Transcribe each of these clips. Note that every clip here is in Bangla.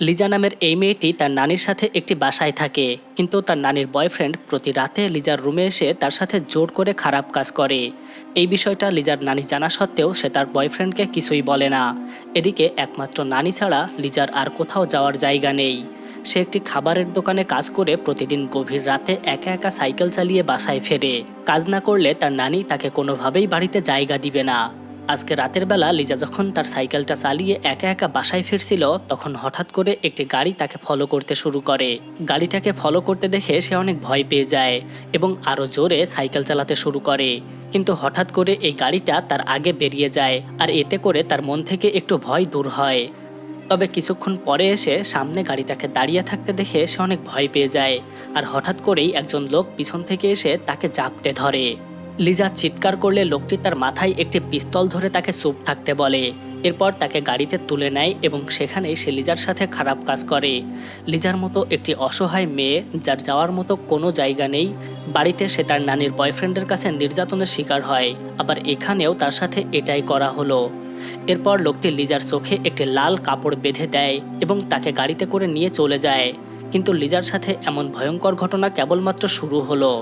লিজা নামের এই মেয়েটি তার নানির সাথে একটি বাসায় থাকে, কিন্তু তার নানির বয়ফ্রেন্ড প্রতি রাতে লিজার রুমে এসে তার সাথে জোর করে খারাপ কাজ করে। এই বিষয়টা লিজার নানি জানা সত্ত্বেও সে তার বয়ফ্রেন্ডকে কিছুই বলে না। এদিকে একমাত্র নানি ছাড়া লিজার আর কোথাও যাওয়ার জায়গা নেই। সে একটি খাবারের দোকানে কাজ করে প্রতিদিন গভীর রাতে একা একা সাইকেল চালিয়ে বাসায় ফেরে। কাজ না করলে তার নানি তাকে কোনোভাবেই বাড়িতে জায়গা দিবে না। আজকে রাতের বেলা লিজা যখন তার সাইকেলটা চালিয়ে একা একা বাসায় ফিরছিল, তখন হঠাৎ করে একটি গাড়ি তাকে ফলো করতে শুরু করে। গাড়িটাকে ফলো করতে দেখে সে অনেক ভয় পেয়ে যায় এবং আরও জোরে সাইকেল চালাতে শুরু করে। কিন্তু হঠাৎ করে এই গাড়িটা তার আগে বেরিয়ে যায়, আর এতে করে তার মন থেকে একটু ভয় দূর হয়। তবে কিছুক্ষণ পরে এসে সামনে গাড়িটাকে দাঁড়িয়ে থাকতে দেখে সে অনেক ভয় পেয়ে যায়, আর হঠাৎ করেই একজন লোক পিছন থেকে এসে তাকে জাপটে ধরে। লিজা চিৎকার করলে লোকটি তার মাথায় একটি পিস্তল ধরে তাকে চুপ থাকতে বলে। এরপর তাকে গাড়িতে তুলে নেয় এবং সেখানেই সে লিজার সাথে খারাপ কাজ করে। লিজার মতো একটি অসহায় মেয়ে, যার যাওয়ার মতো কোনো জায়গা নেই, বাড়িতে সে তার নানির বয়ফ্রেন্ডের কাছে নির্যাতনের শিকার হয়, আবার এখানেও তার সাথে এটাই করা হলো। এরপর লোকটি লিজার চোখে একটি লাল কাপড় বেঁধে দেয় এবং তাকে গাড়িতে করে নিয়ে চলে যায়। কিন্তু লিজার সাথে এমন ভয়ঙ্কর ঘটনা কেবলমাত্র শুরু হলো।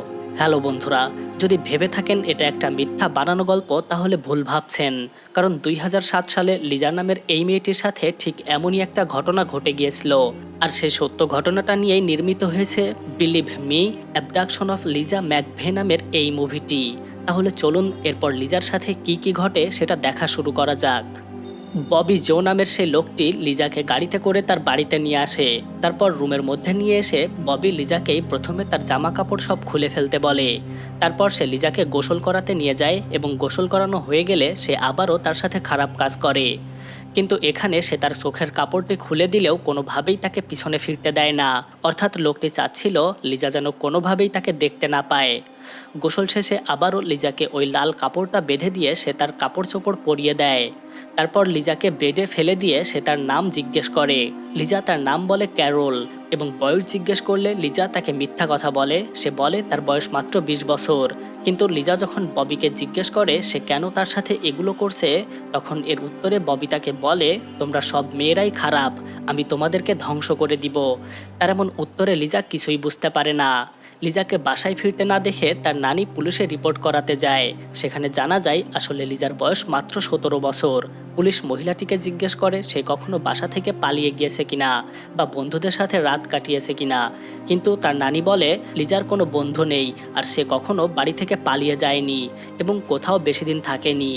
হ্যালো বন্ধুরা, যদি ভেবে থাকেন এটা একটা মিথ্যা বানানো গল্প, তাহলে ভুল ভাবছেন। কারণ 2007 সালে লিজা নামের এই মেয়েটির সাথে ঠিক এমনই একটা ঘটনা ঘটে গিয়েছিল, আর সেই সত্য ঘটনাটা নিয়েই নির্মিত হয়েছে believe me, abduction of Liza McVeigh নামের এই মুভিটি। তাহলে চলুন এরপর লিজার সাথে কি কি ঘটে সেটা দেখা শুরু করা যাক। ববি জো নামের সেই লোকটি লিজাকে গাড়িতে করে তার বাড়িতে নিয়ে আসে। তারপর রুমের মধ্যে নিয়ে এসে ববি লিজাকেই প্রথমে তার জামা কাপড় সব খুলে ফেলতে বলে। তারপর সে লিজাকে গোসল করাতে নিয়ে যায় এবং গোসল করানো হয়ে গেলে সে আবারও তার সাথে খারাপ কাজ করে। কিন্তু এখানে সে তার চোখের কাপড়টি খুলে দিলেও কোনোভাবেই তাকে পিছনে ফিরতে দেয় না। অর্থাৎ লোকটি চাচ্ছিল লিজা যেন কোনোভাবেই তাকে দেখতে না পায়। গোসল শেষে আবারও লিজাকে ওই লাল কাপড়টা বেঁধে দিয়ে সে তার কাপড় চোপড় পরিয়ে দেয়। তারপর লিজাকে বেডে ফেলে দিয়ে সে তার নাম জিজ্ঞেস করে। লিজা তার নাম বলে ক্যারল, এবং বয়স জিজ্ঞেস করলে লিজা তাকে মিথ্যা কথা বলে। সে বলে তার বয়স মাত্র 20 বছর। কিন্তু লিজা যখন ববিকে জিজ্ঞেস করে সে কেন তার সাথে এগুলো করছে, তখন এর উত্তরে ববি তাকে বলে, তোমরা সব মেয়েরাই খারাপ, আমি তোমাদেরকে ধ্বংস করে দিব। তার এমন উত্তরে লিজা কিছুই বুঝতে পারে না। লিজাকে বাসায় ফিরতে না দেখে তার নানি পুলিশে রিপোর্ট করাতে যায়। সেখানে জানা যায় আসলে লিজার বয়স মাত্র 17 বছর। পুলিশ মহিলাটিকে জিজ্ঞেস করে সে কখনো বাসা থেকে পালিয়ে গিয়েছে কিনা বা বন্ধুদের সাথে রাত কাটিয়েছে কিনা, কিন্তু তার নানি বলে লিজার কোনো বন্ধু নেই, আর সে কখনো বাড়ি থেকে পালিয়ে যায়নি এবং কোথাও বেশি দিন থাকেনি।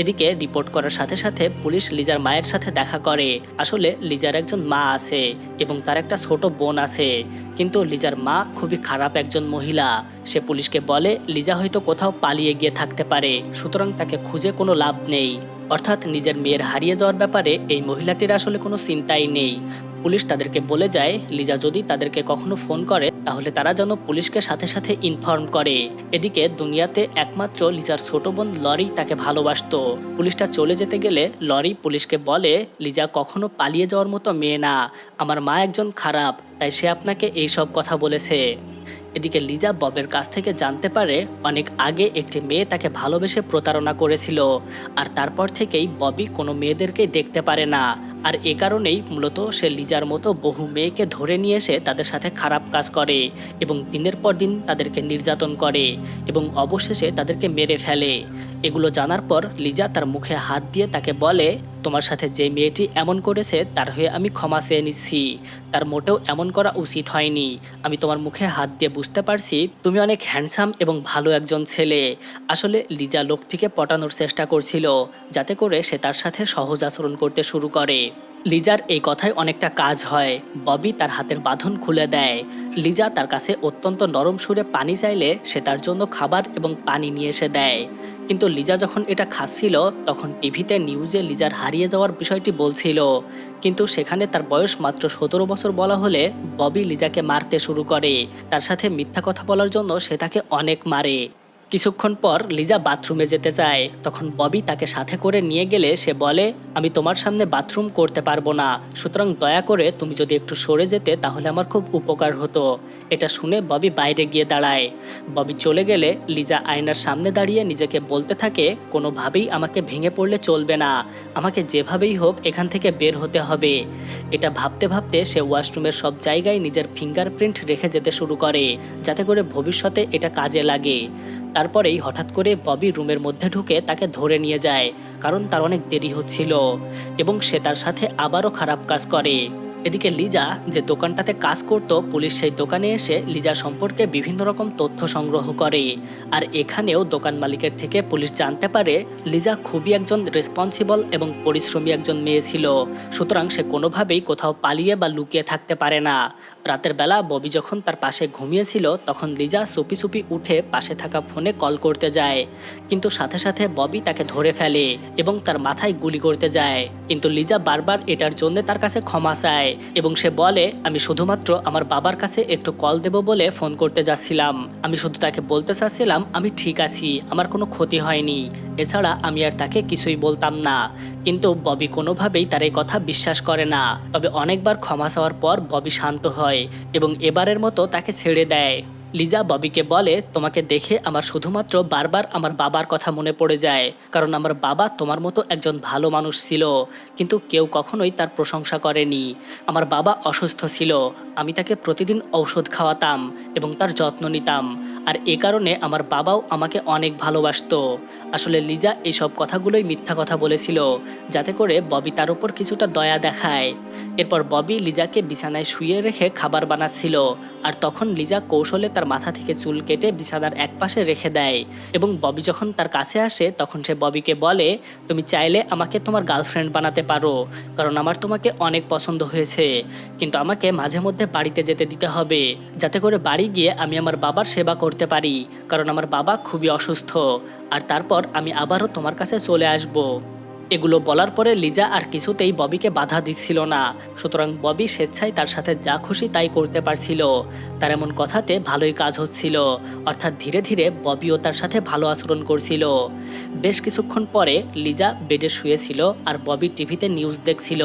এদিকে রিপোর্ট করার সাথে সাথে পুলিশ লিজার মায়ের সাথে দেখা করে। আসলে লিজার একজন মা আছে এবং তার একটা ছোট বোন আছে, কিন্তু লিজার মা খুবই খারাপ একজন মহিলা। সে পুলিশকে বলে লিজা হয়তো কোথাও পালিয়ে গিয়ে থাকতে পারে, সুতরাং তাকে খুঁজে কোনো লাভ নেই। অর্থাৎ নিজের মেয়ের হারিয়ে যাওয়ার ব্যাপারে এই মহিলাটির আসলে কোনো চিন্তাই নেই। পুলিশ তাদেরকে বলে যায় লিজা যদি তাদেরকে কখনো ফোন করে তাহলে তারা যেন পুলিশকে সাথে সাথে ইনফর্ম করে। এদিকে দুনিয়াতে একমাত্র লিজার ছোট বোন লরি তাকে ভালোবাসতো। পুলিশটা চলে যেতে গেলে লরি পুলিশকে বলে লিজা কখনো পালিয়ে যাওয়ার মতো মেয়ে না, আমার মা একজন খারাপ, তাই সে আপনাকে এই সব কথা বলেছে। এদিকে লিজা ববের কাছ থেকে জানতে পারে অনেক আগে একটি মেয়ে তাকে ভালোবেসে প্রতারণা করেছিল, আর তারপর থেকেই ববি কোনো মেয়েদেরকে দেখতে পারে না। আর এ কারণেই মূলত সে লিজার মতো বহু মেয়েকে ধরে নিয়ে এসে তাদের সাথে খারাপ কাজ করে এবং দিনের পর দিন তাদেরকে নির্যাতন করে এবং অবশেষে তাদেরকে মেরে ফেলে। এগুলো জানার পর লিজা তার মুখে হাত দিয়ে তাকে বলে, তোমার সাথে যে মেয়েটি এমন করেছে তার হয়ে আমি ক্ষমা চেয়ে নিচ্ছি, তার মোটেও এমন করা উচিত হয়নি। আমি তোমার মুখে হাত দিয়ে বুঝতে পারছি তুমি অনেক হ্যান্ডসাম এবং ভালো একজন ছেলে। আসলে লিজা লোকটিকে পটানোর চেষ্টা করছিল যাতে করে সে তার সাথে সহজ আচরণ করতে শুরু করে। লিজার এই কথায় অনেকটা কাজ হয়। ববি তার হাতের বাঁধন খুলে দেয়। লিজা তার কাছে অত্যন্ত নরম সুরে পানি চাইলে সে তার জন্য খাবার এবং পানি নিয়ে এসে দেয়। কিন্তু লিজা যখন এটা খাচ্ছিল তখন টিভিতে নিউজে লিজার হারিয়ে যাওয়ার বিষয়টি বলছিল, কিন্তু সেখানে তার বয়স মাত্র 17 বছর বলা হলে ববি লিজাকে মারতে শুরু করে। তার সাথে মিথ্যা কথা বলার জন্য সে তাকে অনেক মারে। কিছুক্ষণ পর লিজা বাথরুমে যেতে চায়, তখন ববি তাকে সাথে করে নিয়ে গেলে সে বলে, আমি তোমার সামনে বাথরুম করতে পারবো না, সুতরাং দয়া করে তুমি যদি একটু সরে যেতে তাহলে আমার খুব উপকার হতো। এটা শুনে ববি বাইরে গিয়ে দাঁড়ায়। ববি চলে গেলে লিজা আয়নার সামনে দাঁড়িয়ে নিজেকে বলতে থাকে, কোনোভাবেই আমাকে ভেঙে পড়লে চলবে না, আমাকে যেভাবেই হোক এখান থেকে বের হতে হবে। এটা ভাবতে ভাবতে সে ওয়াশরুমের সব জায়গায় নিজের ফিঙ্গারপ্রিন্ট রেখে যেতে শুরু করে, যাতে করে ভবিষ্যতে এটা কাজে লাগে। তারপরেই হঠাৎ করে ববি রুমের মধ্যে ঢুকে তাকে ধরে নিয়ে যায়, কারণ তার অনেক দেরি হচ্ছিল এবং সে তার সাথে আবারও খারাপ কাজ করে। এদিকে লিজা যে দোকানটাতে কাজ করত, পুলিশ সেই দোকানে এসে লিজা সম্পর্কে বিভিন্ন রকম তথ্য সংগ্রহ করে। আর এখানেও দোকান মালিকের থেকে পুলিশ জানতে পারে লিজা খুবই একজন রেসপন্সিবল এবং পরিশ্রমী একজন মেয়ে ছিল, সুতরাং সে কোনোভাবেই কোথাও পালিয়ে বা লুকিয়ে থাকতে পারে না। রাতের বেলা ববি যখন তার পাশে ঘুমিয়েছিল তখন লিজা চুপি চুপি উঠে পাশে থাকা ফোনে কল করতে যায়, কিন্তু সাথে সাথে ববি তাকে ধরে ফেলে এবং তার মাথায় গুলি করতে যায়। কিন্তু লিজা বারবার এটার জন্য তার কাছে ক্ষমা চায় এবং সে বলে, আমি শুধুমাত্র আমার বাবার কাছে একটু কল দেব বলে ফোন করতে যাচ্ছিলাম, আমি শুধু তাকে বলতে চাচ্ছিলাম আমি ঠিক আছি, আমার কোনো ক্ষতি হয়নি, এছাড়া আমি আর তাকে কিছুই বলতাম না। কিন্তু ববি কোনোভাবেই তার এই কথা বিশ্বাস করে না। তবে অনেকবার ক্ষমা চাওয়ার পর ববি শান্ত হয় এবং এবারের মতো তাকে ছেড়ে দেয়। লিজা ববিকে বলে, তোমাকে দেখে আমার শুধুমাত্র বারবার আমার বাবার কথা মনে পড়ে যায়, কারণ আমার বাবা তোমার মতো একজন ভালো মানুষ ছিল, কিন্তু কেউ কখনোই তার প্রশংসা করেনি। আমার বাবা অসুস্থ ছিল, আমি তাকে প্রতিদিন ঔষধ খাওয়াতাম এবং তার যত্ন নিতাম, আর এ কারণে আমার বাবাও আমাকে অনেক ভালোবাসতো। আসলে লিজা এইসব কথাগুলোই মিথ্যা কথা বলেছিল, যাতে করে ববি তার উপর কিছুটা দয়া দেখায়। এরপর ববি লিজাকে বিছানায় শুয়ে রেখে খাবার বানাচ্ছিল, আর তখন লিজা কৌশলে তার মাথা থেকে চুল কেটে বিছানার একপাশে রেখে দেয় এবং ববি যখন তার কাছে আসে তখন সে ববিকে বলে, তুমি চাইলে আমাকে তোমার গার্লফ্রেন্ড বানাতে পারো, কারণ আমার তোমাকে অনেক পছন্দ হয়েছে, কিন্তু আমাকে মাঝে মধ্যে বাড়িতে যেতে দিতে হবে, যাতে করে বাড়ি গিয়ে আমি আমার বাবার সেবা করতে পারি, কারণ আমার বাবা খুবই অসুস্থ, আর তারপর আমি আবারও তোমার কাছে চলে আসব। এগুলো বলার পরে লিজা আর কিছুতেই ববিকে বাধা দিচ্ছিল না, সুতরাং ববি স্বেচ্ছায় তার সাথে যা খুশি তাই করতে পারছিল। তার এমন কথাতে ভালোই কাজ হচ্ছিল, অর্থাৎ ধীরে ধীরে ববিও তার সাথে ভালো আচরণ করছিল। বেশ কিছুক্ষণ পরে লিজা বেডে শুয়েছিল আর ববি টিভিতে নিউজ দেখছিল।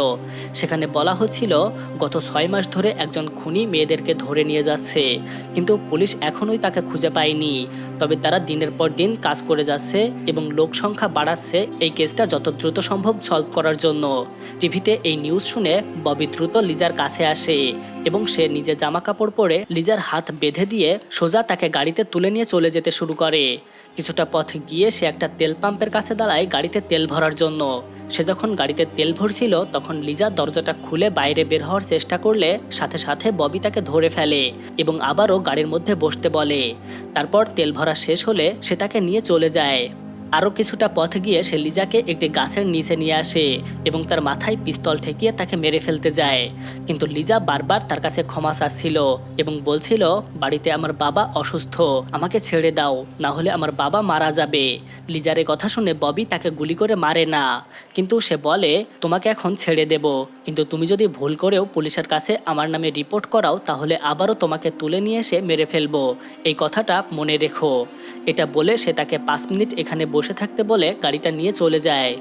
সেখানে বলা হচ্ছিল, গত 6 মাস ধরে একজন খুনি মেয়েদেরকে ধরে নিয়ে যাচ্ছে, কিন্তু পুলিশ এখনোই তাকে খুঁজে পায়নি। তবে তারা দিনের পর দিন কাজ করে যাচ্ছে এবং লোক সংখ্যা বাড়াচ্ছে এই কেসটা যত দ্রুত সম্ভব সলভ করার জন্য। টিভিতে এই নিউজ শুনে ববি দ্রুত লিজার কাছে আসে এবং সে নিজে জামা কাপড় পরে লিজার হাত বেঁধে দিয়ে সোজা তাকে গাড়িতে তুলে নিয়ে চলে যেতে শুরু করে। কিছুটা পথ গিয়ে সে একটা তেল পাম্পের কাছে দাঁড়ায় গাড়িতে তেল ভরার জন্য। সে যখন গাড়িতে তেল ভরছিল তখন লিজা দরজাটা খুলে বাইরে বের হওয়ার চেষ্টা করলে সাথে সাথে ববি তাকে ধরে ফেলে এবং আবারও গাড়ির মধ্যে বসতে বলে। তারপর তেল ভরা শেষ হলে সে তাকে নিয়ে চলে যায়। আরও কিছুটা পথ গিয়ে সে লিজাকে একটি গাছের নিচে নিয়ে আসে এবং তার মাথায় পিস্তল ঠেকিয়ে তাকে মেরে ফেলতে যায়, কিন্তু লিজা বারবার তার কাছে ক্ষমা চাচ্ছিল এবং বলছিল, বাড়িতে আমার বাবা অসুস্থ, আমাকে ছেড়ে দাও, না হলে আমার বাবা মারা যাবে। লিজার এই কথা শুনে ববি তাকে গুলি করে মারে না, কিন্তু সে বলে, তোমাকে এখন ছেড়ে দেব, কিন্তু তুমি যদি ভুল করেও পুলিশের কাছে আমার নামে রিপোর্ট করাও তাহলে আবারও তোমাকে তুলে নিয়ে এসে মেরে ফেলবো, এই কথাটা মনে রেখো। এটা বলে সে তাকে 5 মিনিট এখানে বসে থাকতে বলে গাড়িটা নিয়ে চলে যায়।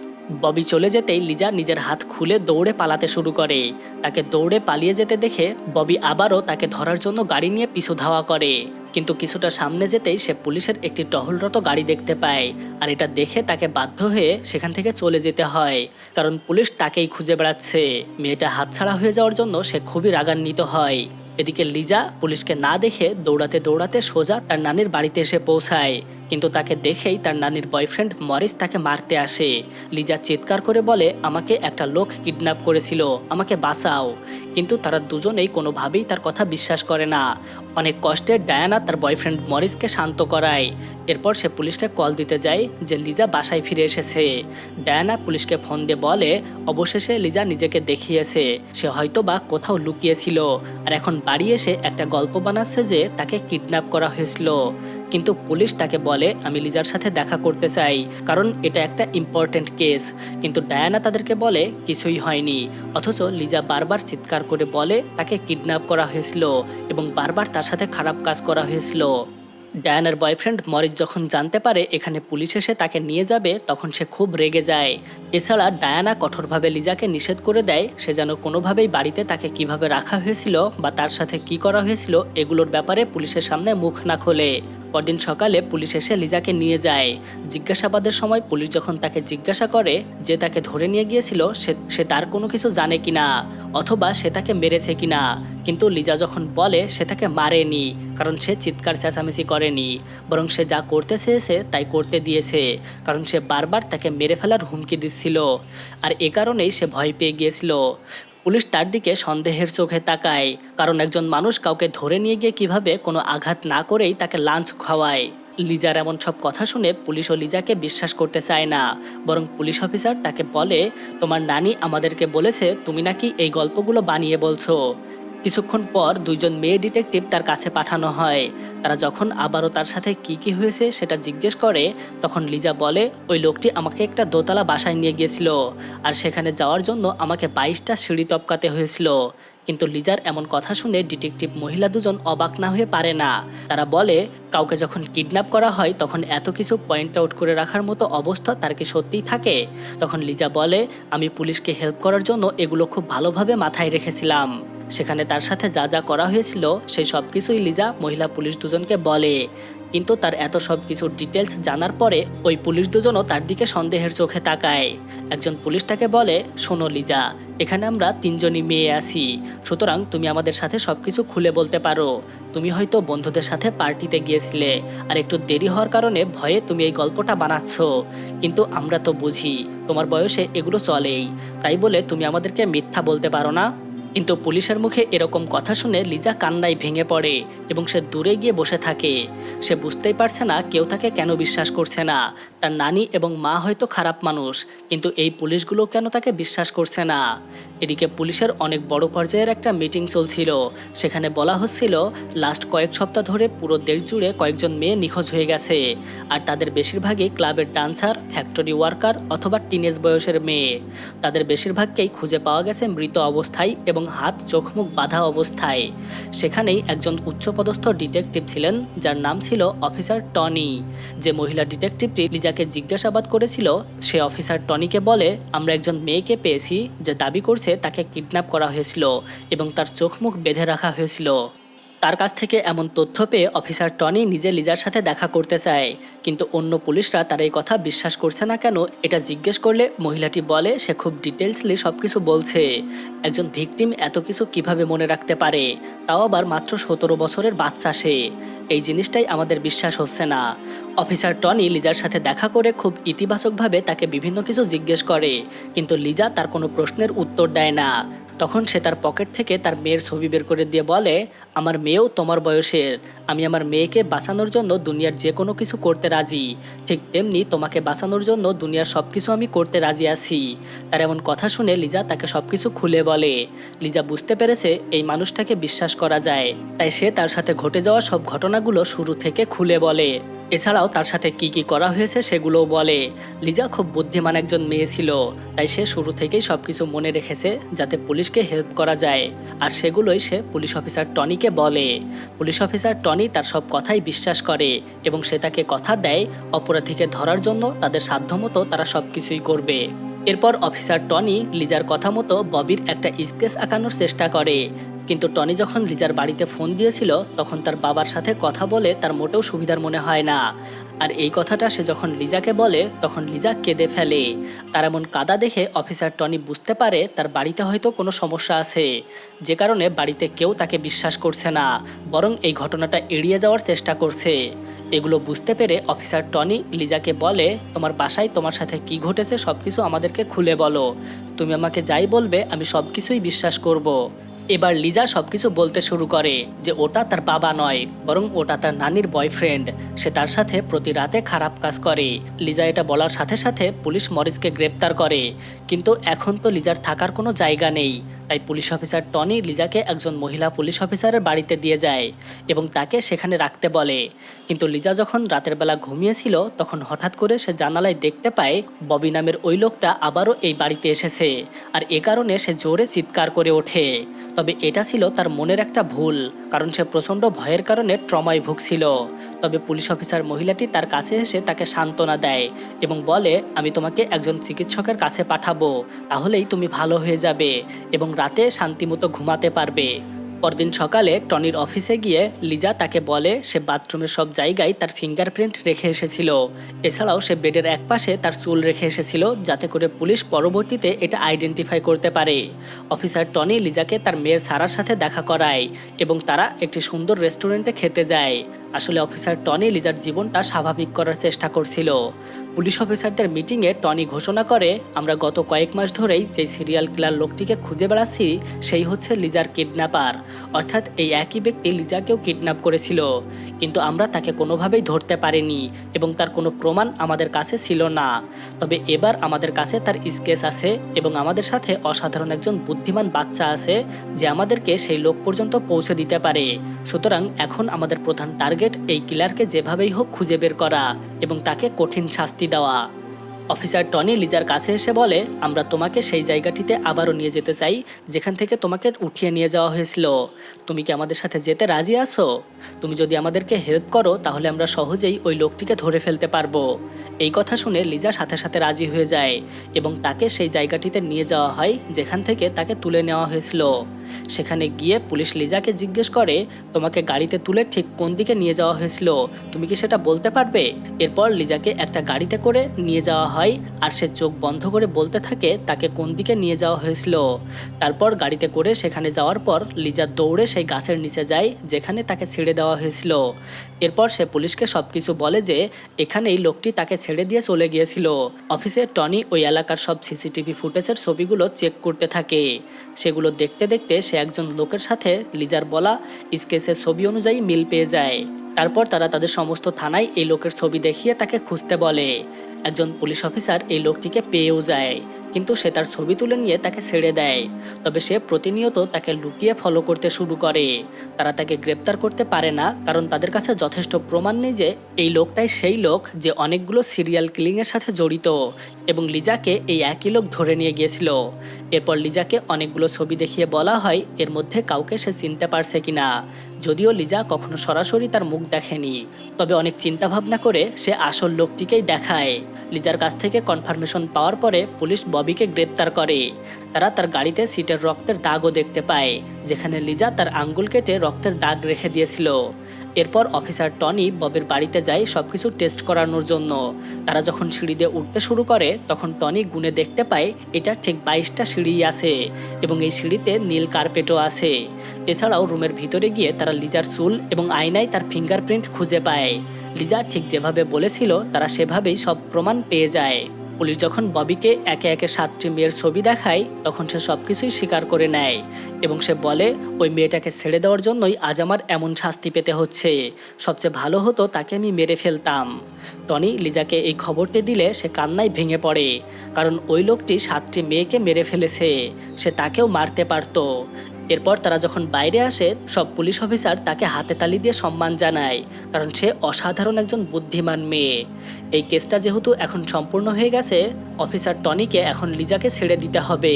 ববি চলে যেতেই লিজা নিজের হাত খুলে দৌড়ে পালাতে শুরু করে। তাকে দৌড়ে পালিয়ে যেতে দেখে ববি আবারও তাকে ধরার জন্য গাড়ি নিয়ে পিছু ধাওয়া করে, কিন্তু কিছুটা সামনে যেতেই সে পুলিশের একটি টহলরত গাড়ি দেখতে পায়, আর এটা দেখে তাকে বাধ্য হয়ে সেখান থেকে চলে যেতে হয়, কারণ পুলিশ তাকেই খুঁজে বেড়াচ্ছে। মেয়েটা হাতছাড়া হয়ে যাওয়ার জন্য সে খুবই রাগান্বিত হয়। এদিকে লিজা পুলিশকে না দেখে দৌড়াতে দৌড়াতে সোজা তার নানির বাড়িতে এসে পৌঁছায়, কিন্তু তাকে দেখেই তার নানির বয়ফ্রেন্ড মরিস তাকে মারতে আসে। লিজা চিৎকার করে বলে, আমাকে একটা লোক কিডন্যাপ করেছিল, আমাকে বাঁচাও, কিন্তু তারা দুজনেই কোনোভাবেই তার কথা বিশ্বাস করে না। অনেক কষ্টে ডায়ানা তার বয়ফ্রেন্ড মরিসকে শান্ত করায়। এরপর সে পুলিশকে কল দিতে যায় যে লিজা বাসায় ফিরে এসেছে। ডায়ানা পুলিশকে ফোন দিয়ে বলে, অবশেষে লিজা নিজেকে দেখিয়েছে, সে হয়তো বা কোথাও লুকিয়েছিল আর এখন বাড়ি এসে একটা গল্প বানাচ্ছে যে তাকে কিডন্যাপ করা হয়েছিল। কিন্তু পুলিশ তাকে বলে, আমি লিজার সাথে দেখা করতে চাই, কারণ এটা একটা ইম্পর্টেন্ট কেস। কিন্তু ডায়ানা তাদেরকে বলে কিছুই হয়নি, অথচ লিজা বারবার চিৎকার করে বলে তাকে কিডন্যাপ করা হয়েছিল এবং বারবার তার সাথে খারাপ কাজ করা হয়েছিল। ডায়ানার বয়ফ্রেন্ড মরিস যখন জানতে পারে এখানে পুলিশ এসে তাকে নিয়ে যাবে তখন সে খুব রেগে যায়। এছাড়া ডায়ানা কঠোরভাবে লিজাকে নিষেধ করে দেয় সে যেন কোনোভাবেই বাড়িতে তাকে কিভাবে রাখা হয়েছিল বা তার সাথে কি করা হয়েছিল এগুলোর ব্যাপারে পুলিশের সামনে মুখ না খোলে। পরদিন সকালে পুলিশ এসে লিজাকে নিয়ে যায়। জিজ্ঞাসাবাদের সময় পুলিশ যখন তাকে জিজ্ঞাসা করে যে তাকে ধরে নিয়ে গিয়েছিল সে তার কোনো কিছু জানে কিনা অথবা সে তাকে মেরেছে কিনা, কিন্তু লিজা যখন বলে সে তাকে মারেনি, কারণ সে চিৎকার চেঁচামেচি করেনি, বরং সে যা করতে চেয়েছে তাই করতে দিয়েছে, কারণ সে বারবার তাকে মেরে ফেলার হুমকি দিচ্ছিল আর এ কারণেই সে ভয় পেয়ে গিয়েছিল। পুলিশ তার দিকে সন্দেহের চোখে তাকায়, কারণ একজন মানুষ কাউকে ধরে নিয়ে গিয়ে কিভাবে কোনো আঘাত না করেই তাকে লাঞ্চ খাওয়ায়। লিজার এমন সব কথা শুনে পুলিশও লিজাকে বিশ্বাস করতে চায় না, বরং পুলিশ অফিসার তাকে বলে তোমার নানি আমাদেরকে বলেছে তুমি নাকি এই গল্পগুলো বানিয়ে বলছো। কিছুক্ষণ পর দুইজন মেয়ে ডিটেকটিভ তার কাছে পাঠানো হয়। তারা যখন আবারও তার সাথে কি হয়েছে সেটা জিজ্ঞেস করে তখন লিজা বলে ওই লোকটি আমাকে একটা দোতলা বাসায় নিয়ে গিয়েছিল আর সেখানে যাওয়ার জন্য আমাকে 22টা সিঁড়ি টপকাতে হয়েছিল। কিন্তু লিজার এমন কথা শুনে ডিটেকটিভ মহিলা দুজন অবাক না হয়ে পারে না। তারা বলে কাউকে যখন কিডন্যাপ করা হয় তখন এত কিছু পয়েন্ট আউট করে রাখার মতো অবস্থা তার কি সত্যিই থাকে? তখন লিজা বলে আমি পুলিশকে হেল্প করার জন্য এগুলো খুব ভালোভাবে মাথায় রেখেছিলাম। সেখানে তার সাথে যা যা করা হয়েছিল সেই সব কিছুই লিজা মহিলা পুলিশ দুজনকে বলে, কিন্তু তার এত সব কিছু ডিটেলস জানার পরে ওই পুলিশ দুজনও তার দিকে সন্দেহের চোখে তাকায়। একজন পুলিশ তাকে বলে শোনো লিজা, এখানে আমরা তিনজনই মেয়ে আছি, সুতরাং তুমি আমাদের সাথে সবকিছু খুলে বলতে পারো। তুমি হয়তো বন্ধুদের সাথে পার্টিতে গিয়েছিলে আর একটু দেরি হওয়ার কারণে ভয়ে তুমি এই গল্পটা বানাচ্ছ, কিন্তু আমরা তো বুঝি তোমার বয়সে এগুলো চলেই, তাই বলে তুমি আমাদেরকে মিথ্যা বলতে পারো না। কিন্তু পুলিশের মুখে এরকম কথা শুনে লিজা কান্নায় ভেঙে পড়ে এবং সে দূরে গিয়ে বসে থাকে। সে বুঝতেই পারছে না কেউ তাকে কেন বিশ্বাস করছে না। তার নানি এবং মা হয়তো খারাপ মানুষ, কিন্তু এই পুলিশগুলো কেন তাকে বিশ্বাস করছে না? এদিকে পুলিশের অনেক বড় পর্যায়ের একটা মিটিং চলছিল। সেখানে বলা হচ্ছিল লাস্ট কয়েক সপ্তাহ ধরে পুরো দেশ জুড়ে কয়েকজন মেয়ে নিখোঁজ হয়ে গেছে, আর তাদের বেশিরভাগই ক্লাবের ডান্সার, ফ্যাক্টরি ওয়ার্কার অথবা টিনেজ বয়সের মেয়ে। তাদের বেশিরভাগকেই খুঁজে পাওয়া গেছে মৃত অবস্থায় এবং হাত চোখ মুখ বাঁধা অবস্থায়। সেখানেই একজন উচ্চপদস্থ ডিটেকটিভ ছিলেন যার নাম ছিল অফিসার টনি। যে মহিলা ডিটেকটিভটি লিজাকে জিজ্ঞাসাবাদ করেছিল সে অফিসার টনিকে বলে আমরা একজন মেয়েকে পেয়েছি যে দাবি করছে তাকে কিডন্যাপ করা হয়েছিল এবং তার চোখ মুখ বেঁধে রাখা হয়েছিল। তার কাছ থেকে এমন তথ্য পেয়ে অফিসার টনি নিজে লিজার সাথে দেখা করতে চায়, কিন্তু অন্য পুলিশরা তার এই কথা বিশ্বাস করছে না কেন এটা জিজ্ঞেস করলে মহিলাটি বলে সে খুব ডিটেলসলি সব কিছু বলছে। একজন ভিকটিম এত কিছু কিভাবে মনে রাখতে পারে, তাও আবার মাত্র 17 বছরের বাচ্চা সে। এই জিনিসটাই আমাদের বিশ্বাস হচ্ছে না। অফিসার টনি লিজার সাথে দেখা করে খুব ইতিবাচকভাবে তাকে বিভিন্ন কিছু জিজ্ঞেস করে, কিন্তু লিজা তার কোনো প্রশ্নের উত্তর দেয় না। তখন সে তার পকেট থেকে তার মেয়ের ছবি বের করে দিয়ে বলে আমার মেয়েও তোমার বয়সের, আমি আমার মেয়েকে বাঁচানোর জন্য দুনিয়ার যে কোনো কিছু করতে রাজি, ঠিক তেমনি তোমাকে বাঁচানোর জন্য দুনিয়ার সব কিছু আমি করতে রাজি আছি। তার এমন কথা শুনে লিজা তাকে সব কিছু খুলে বলে। লিজা বুঝতে পেরেছে এই মানুষটাকে বিশ্বাস করা যায়, তাই সে তার সাথে ঘটে যাওয়া সব ঘটনাগুলো শুরু থেকে খুলে বলে। এছাড়াও তার সাথে কি করা হয়েছে সেগুলোও বলে। লিজা খুব বুদ্ধিমান একজন মেয়ে ছিল, তাই সে শুরু থেকেই সবকিছু মনে রেখেছে যাতে পুলিশকে হেল্প করা যায়, আর সেগুলোই সে পুলিশ অফিসার টনিকে বলে। পুলিশ অফিসার টনি তার সব কথাই বিশ্বাস করে এবং সে তাকে কথা দেয় অপরাধীকে ধরার জন্য তাদের সাধ্যমতো তারা সবকিছুই করবে। এরপর অফিসার টনি লিজার কথা মতো ববির একটা স্কেচ আঁকানোর চেষ্টা করে, কিন্তু টনি যখন লিজার বাড়িতে ফোন দিয়েছিল তখন তার বাবার সাথে কথা বলে তার মোটেও সুবিধার মনে হয় না, আর এই কথাটা সে যখন লিজাকে বলে তখন লিজা কেঁদে ফেলে। তার এমন কাঁদা দেখে অফিসার টনি বুঝতে পারে তার বাড়িতে হয়তো কোনো সমস্যা আছে, যে কারণে বাড়িতে কেউ তাকে বিশ্বাস করছে না, বরং এই ঘটনাটা এড়িয়ে যাওয়ার চেষ্টা করছে। এগুলো বুঝতে পেরে অফিসার টনি লিজাকে বলে তোমার বাসায় তোমার সাথে কি ঘটেছে সবকিছু আমাদেরকে খুলে বলো, তুমি আমাকে যাই বলবে আমি সবকিছুই বিশ্বাস করব। এবার লিজা সবকিছু বলতে শুরু করে যে ওটা তার বাবা নয়, বরং ওটা তার নানির বয়ফ্রেন্ড, সে তার সাথে প্রতি রাতে খারাপ কাজ করে। লিজা এটা বলার সাথে সাথে পুলিশ মরিসকে গ্রেপ্তার করে, কিন্তু এখন তো লিজার থাকার কোনো জায়গা নেই, তাই পুলিশ অফিসার টনি লিজাকে একজন মহিলা পুলিশ অফিসারের বাড়িতে দিয়ে যায় এবং তাকে সেখানে রাখতে বলে। কিন্তু লিজা যখন রাতের বেলা ঘুমিয়েছিল তখন হঠাৎ করে সে জানালায় দেখতে পায় ববি নামের ওই লোকটা আবারও এই বাড়িতে এসেছে, আর এ কারণে সে জোরে চিৎকার করে ওঠে। তবে এটা ছিল তার মনের একটা ভুল, কারণ সে প্রচণ্ড ভয়ের কারণে ট্রমায় ভুগছিল। তবে পুলিশ অফিসার মহিলাটি তার কাছে এসে তাকে সান্ত্বনা দেয় এবং বলে, আমি তোমাকে একজন চিকিৎসকের কাছে পাঠাবো, তাহলেই তুমি ভালো হয়ে যাবে এবং রাতে শান্তিমতো ঘুমাতে পারবে। পরদিন সকালে টনির অফিসে গিয়ে লিজা তাকে বলে সে বাথরুমের সব জায়গায় তার ফিঙ্গারপ্রিন্ট রেখে এসেছিল। এছাড়াও সে বেডের একপাশে তার চুল রেখে এসেছিল, যাতে করে পুলিশ পরবর্তীতে এটা আইডেন্টিফাই করতে পারে। অফিসার টনি লিজাকে তার মেয়ের সারার সাথে দেখা করায় এবং তারা একটি সুন্দর রেস্টুরেন্টে খেতে যায়। আসলে অফিসার টনি লিজার জীবনটা স্বাভাবিক করার চেষ্টা করছিল। পুলিশ অফিসারদের মিটিংয়ে টনি ঘোষণা করে, আমরা গত কয়েক মাস ধরেই যে সিরিয়াল কিলার লোকটিকে খুঁজে বেড়াচ্ছি সেই হচ্ছে লিজার কিডন্যাপার, অর্থাৎ এই একই ব্যক্তি লিজাকেও কিডন্যাপ করেছিল, কিন্তু আমরা তাকে কোনোভাবেই ধরতে পারিনি এবং তার কোনো প্রমাণ আমাদের কাছে ছিল না। তবে এবার আমাদের কাছে তার স্কেচ আছে এবং আমাদের সাথে অসাধারণ একজন বুদ্ধিমান বাচ্চা আছে যে আমাদেরকে সেই লোক পর্যন্ত পৌঁছে দিতে পারে। সুতরাং এখন আমাদের প্রধান টার্গেট এই কিলারকে যেভাবেই হোক খুঁজে বের করা এবং তাকে কঠিন শাস্তি দেওয়া। অফিসার টনি লিজার কাছে এসে বলে, আমরা তোমাকে সেই জায়গাটিতে আবারও নিয়ে যেতে চাই যেখান থেকে তোমাকে উঠিয়ে নিয়ে যাওয়া হয়েছিল। তুমি কি আমাদের সাথে যেতে রাজি আছো? তুমি যদি আমাদেরকে হেল্প করো তাহলে আমরা সহজেই ওই লোকটিকে ধরে ফেলতে পারবো। এই কথা শুনে লিজা সাথে সাথে রাজি হয়ে যায় এবং তাকে সেই জায়গাটিতে নিয়ে যাওয়া হয় যেখান থেকে তাকে তুলে নেওয়া হয়েছিল। সেখানে গিয়ে পুলিশ লিজাকে জিজ্ঞেস করে, তোমাকে গাড়িতে তুলে ঠিক কোন দিকে নিয়ে যাওয়া হয়েছিল, তুমি কি সেটা বলতে পারবে? এরপর লিজাকে একটা গাড়িতে করে নিয়ে যাওয়া হয় আর সে চোখ বন্ধ করে বলতে থাকে তাকে কোন দিকে নিয়ে যাওয়া হয়েছিল। তারপর গাড়িতে করে সেখানে যাওয়ার পর লিজা দৌড়ে সেই গাছের নিচে যায় যেখানে তাকে ছেড়ে দেওয়া হয়েছিল। এরপর সে পুলিশকে সবকিছু বলে যে এখানেই লোকটি তাকে ছেড়ে দিয়ে চলে গিয়েছিল। অফিসে টনি ওই এলাকার সব সিসিটিভি ফুটেজের ছবিগুলো চেক করতে থাকে। সেগুলো দেখতে দেখতে সে একজন লোকের সাথে লিজার বলা স্কেচের ছবি অনুযায়ী মিল পেয়ে যায়। তারপর তারা তাদের সমস্ত থানায় এই লোকের ছবি দেখিয়ে তাকে খুঁজতে বলে। একজন পুলিশ অফিসার এই লোকটিকে পেয়েও যায়, কিন্তু সে তার ছবি তুলে নিয়ে তাকে ছেড়ে দেয়। তবে সে প্রতিনিয়ত তাকে লুকিয়ে ফলো করতে শুরু করে। তারা তাকে গ্রেপ্তার করতে পারে না, কারণ তাদের কাছে যথেষ্ট প্রমাণ নেই যে এই লোকটাই সেই লোক যে অনেকগুলো সিরিয়াল কিলিংয়ের সাথে জড়িত এবং লিজাকে এই একই লোক ধরে নিয়ে গিয়েছিল। এরপর লিজাকে অনেকগুলো ছবি দেখিয়ে বলা হয় এর মধ্যে কাউকে সে চিনতে পারছে কিনা, যদিও লিজা কখনো সরাসরি তার মুখ দেখেনি। তবে অনেক চিন্তা ভাবনা করে সে আসল লোকটিকেই দেখায়। লিজার কাছ থেকে কনফার্মেশন পাওয়ার পরে পুলিশ ববিকে গ্রেপ্তার করে। তারা তার গাড়িতে সিটের রক্তের দাগও দেখতে পায়, যেখানে লিজা তার আঙ্গুল কেটে রক্তের দাগ রেখে দিয়েছিল। এরপর অফিসার টনি ববির বাড়িতে যায় সবকিছু টেস্ট করানোর জন্য। তারা যখন সিঁড়ি দিয়ে উঠতে শুরু করে তখন টনি গুনে দেখতে পায় এটা ঠিক 22টা সিঁড়ি আছে এবং এই সিঁড়িতে নীল কার্পেটও আছে। এছাড়াও রুমের ভিতরে গিয়ে তারা লিজার চুল এবং আয়নায় তার ফিঙ্গারপ্রিন্ট খুঁজে পায়। লিজা ঠিক যেভাবে বলেছিল তারা সেভাবেই সব প্রমাণ পেয়ে যায়। পুলিশ যখন ববিকে একে একে 7টি মেয়ের ছবি দেখায় তখন সে সবকিছুই স্বীকার করে নেয় এবং সে বলে ওই মেয়েটাকে ছেড়ে দেওয়ার জন্যই আজ আমার এমন শাস্তি পেতে হচ্ছে। সবচেয়ে ভালো হতো তাকে আমি মেরে ফেলতাম। টনি লিজাকে এই খবরটি দিলে সে কান্নায় ভেঙে পড়ে, কারণ ওই লোকটি 7টি মেয়েকে মেরে ফেলেছে, সে তাকেও মারতে পারত। এরপর তারা যখন বাইরে আসে সব পুলিশ অফিসার তাকে হাতে তালি দিয়ে সম্মান জানায়, কারণ সে অসাধারণ একজন বুদ্ধিমান মেয়ে। এই কেসটা যেহেতু এখন সম্পূর্ণ হয়ে গেছে, অফিসার টনিকে এখন লিজাকে ছেড়ে দিতে হবে।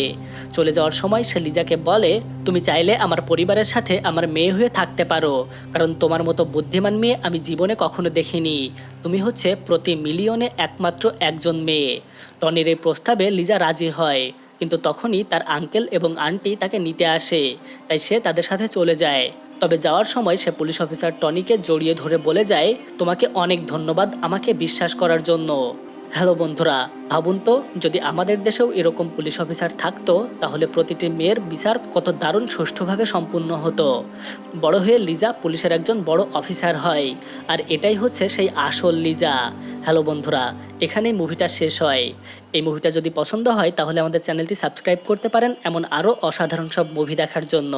চলে যাওয়ার সময় সে লিজাকে বলে, তুমি চাইলে আমার পরিবারের সাথে আমার মেয়ে হয়ে থাকতে পারো, কারণ তোমার মতো বুদ্ধিমান মেয়ে আমি জীবনে কখনো দেখিনি। তুমি হচ্ছে প্রতি মিলিয়নে একমাত্র একজন মেয়ে। টনির এই প্রস্তাবে লিজা রাজি হয়, কিন্তু তখনই তার আঙ্কেল এবং আন্টি তাকে নিতে আসে, তাই সে তাদের সাথে চলে যায়। তবে যাওয়ার সময় সে পুলিশ অফিসার টনিকে জড়িয়ে ধরে বলে যায়, তোমাকে অনেক ধন্যবাদ আমাকে বিশ্বাস করার জন্য। হ্যালো বন্ধুরা, ভাবুন তো যদি আমাদের দেশেও এরকম পুলিশ অফিসার থাকতো তাহলে প্রতিটি মেয়ের বিচার কত দারুণ সুষ্ঠুভাবে সম্পূর্ণ হতো। বড় হয়ে লিজা পুলিশের একজন বড় অফিসার হয়, আর এটাই হচ্ছে সেই আসল লিজা। হ্যালো বন্ধুরা, এখানেই মুভিটা শেষ হয়। এই মুভিটা যদি পছন্দ হয় তাহলে আমাদের চ্যানেলটি সাবস্ক্রাইব করতে পারেন এমন আরও অসাধারণ সব মুভি দেখার জন্য।